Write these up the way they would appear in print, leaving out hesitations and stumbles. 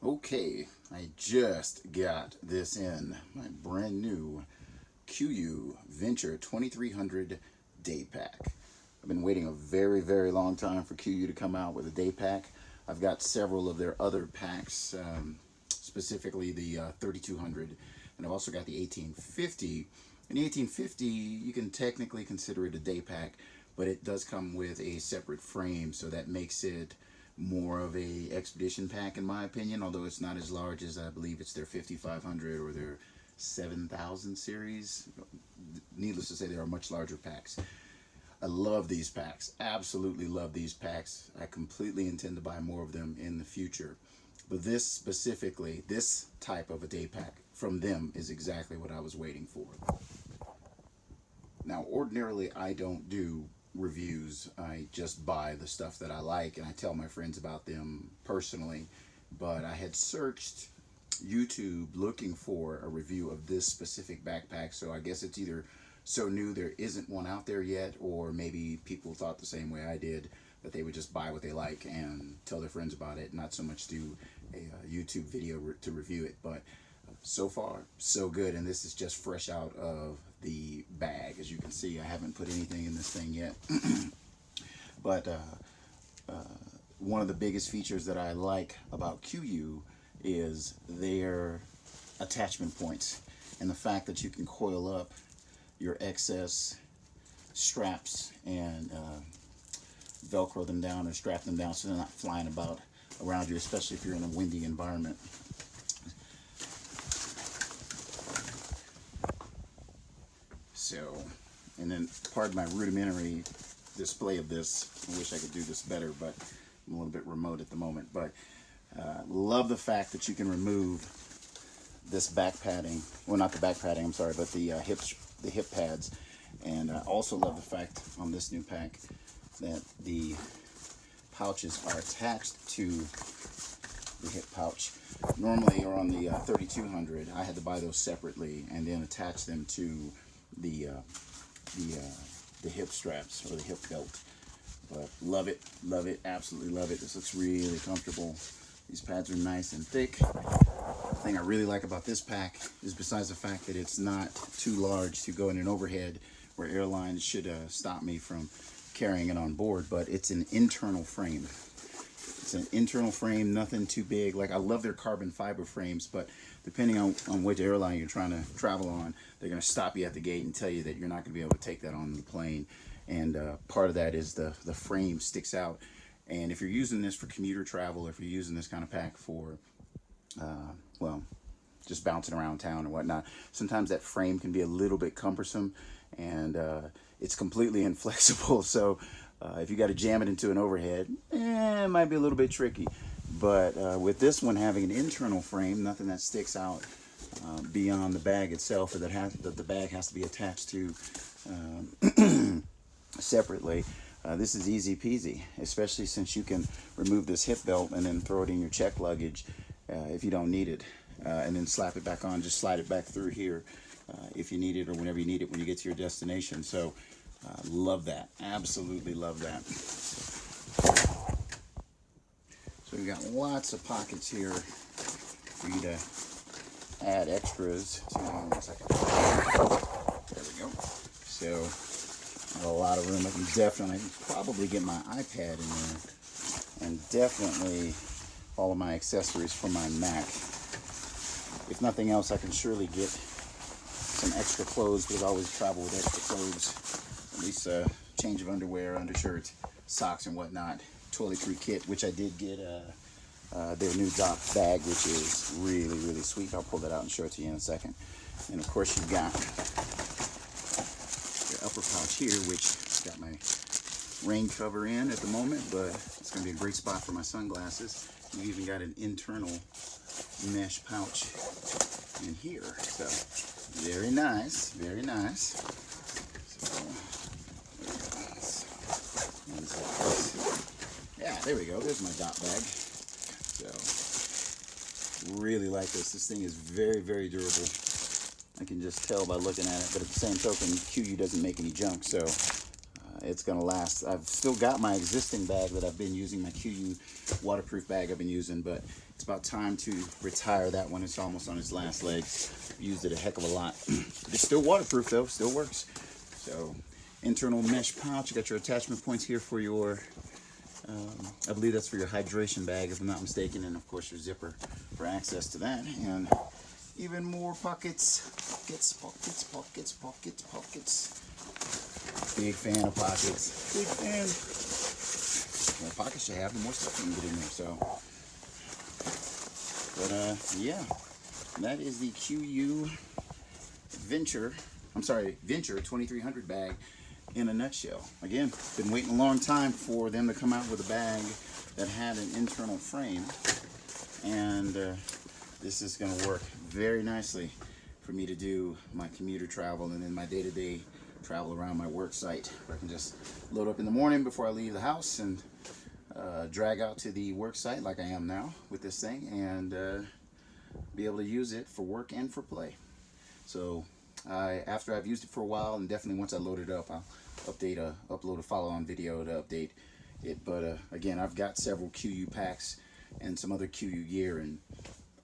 Okay, I just got this in, my brand new KUIU Venture 2300 DayPack. I've been waiting a very, very long time for KUIU to come out with a DayPack. I've got several of their other packs, specifically the 3200, and I've also got the 1850. And the 1850, you can technically consider it a DayPack, but it does come with a separate frame, so that makes it more of a expedition pack in my opinion, although it's not as large as I believe it's their 5500 or their 7000 series. Needless to say, there are much larger packs. I love these packs, absolutely love these packs. I completely intend to buy more of them in the future, but this specifically, this type of a day pack from them is exactly what I was waiting for. Now ordinarily I don't do reviews. I just buy the stuff that I like and I tell my friends about them personally, but I had searched YouTube looking for a review of this specific backpack, so I guess it's either so new there isn't one out there yet, or maybe people thought the same way I did, that they would just buy what they like and tell their friends about it, not so much do a YouTube video to review it. But so far so good, and this is just fresh out of the bag. As you can see, I haven't put anything in this thing yet. But one of the biggest features that I like about KUIU is their attachment points, and the fact that you can coil up your excess straps and velcro them down or strap them down so they're not flying about around you, especially if you're in a windy environment. So, and then pardon my rudimentary display of this. I wish I could do this better, but I'm a little bit remote at the moment. But love the fact that you can remove this back padding, well, not the back padding, I'm sorry, but the hip pads. And I also love the fact on this new pack that the pouches are attached to the hip pouch. Normally, or on the 3200, I had to buy those separately and then attach them to the hip straps or the hip belt. But love it, absolutely love it. This looks really comfortable. These pads are nice and thick. The thing I really like about this pack is, besides the fact that it's not too large to go in an overhead where airlines should stop me from carrying it on board, but it's an internal frame. It's an internal frame, nothing too big. Like, I love their carbon fiber frames, but depending on which airline you're trying to travel on, they're going to stop you at the gate and tell you that you're not going to be able to take that on the plane. And part of that is the frame sticks out. And if you're using this for commuter travel, if you're using this kind of pack for, well, just bouncing around town or whatnot, sometimes that frame can be a little bit cumbersome, and it's completely inflexible. So if you got to jam it into an overhead, it might be a little bit tricky. But with this one having an internal frame, nothing that sticks out beyond the bag itself, or that the bag has to be attached to separately, this is easy peasy, especially since you can remove this hip belt and then throw it in your check luggage if you don't need it, and then slap it back on, just slide it back through here if you need it, or whenever you need it when you get to your destination. So love that, absolutely love that. So we've got lots of pockets here for you to add extras to. One second. There we go. So a lot of room. I can definitely probably get my iPad in there, and definitely all of my accessories for my Mac. If nothing else, I can surely get some extra clothes, because I always travel with extra clothes. At least a change of underwear, undershirts, socks and whatnot. Toiletry kit, which I did get their new dock bag, which is really, really sweet. I'll pull that out and show it to you in a second. And of course you've got your upper pouch here, which got my rain cover in at the moment, but it's going to be a great spot for my sunglasses. You've even got an internal mesh pouch in here, so very nice, very nice. So, yeah, there we go. There's my dot bag. So, really like this. This thing is very, very durable. I can just tell by looking at it, but at the same token, KUIU doesn't make any junk, so it's gonna last. I've still got my existing bag that I've been using, my KUIU waterproof bag I've been using, but it's about time to retire that one. It's almost on its last legs. Used it a heck of a lot. It's still waterproof though, still works. So internal mesh pouch. You got your attachment points here for your, I believe that's for your hydration bag if I'm not mistaken, and of course your zipper for access to that, and even more pockets. Pockets. Big fan of pockets. Big fan. The more pockets you have, the more stuff you can get in there. So, but yeah, that is the KUIU Venture 2300 bag in a nutshell. Again, been waiting a long time for them to come out with a bag that had an internal frame, and this is going to work very nicely for me to do my commuter travel and then my day-to-day travel around my work site, where I can just load up in the morning before I leave the house and drag out to the work site like I am now with this thing, and be able to use it for work and for play. So after I've used it for a while, and definitely once I load it up, I'll upload a follow-on video to update it. But again, I've got several KUIU packs and some other KUIU gear, and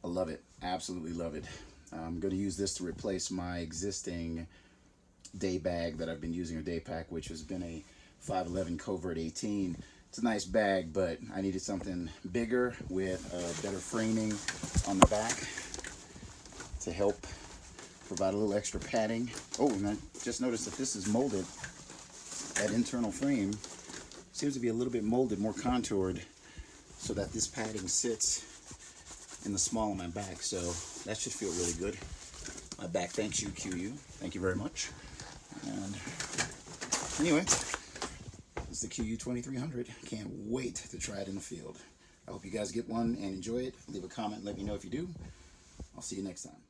I love it, absolutely love it. I'm going to use this to replace my existing day bag that I've been using, or DayPack, which has been a 511 Covert 18. It's a nice bag, but I needed something bigger with better framing on the back to help provide a little extra padding. Oh, and I just noticed that this is molded. That internal frame seems to be a little bit molded, more contoured, so that this padding sits in the small of my back. So that should feel really good. My back thanks you, KUIU. Thank you very much. And anyway, it's the KUIU 2300. Can't wait to try it in the field. I hope you guys get one and enjoy it. Leave a comment, let me know if you do. I'll see you next time.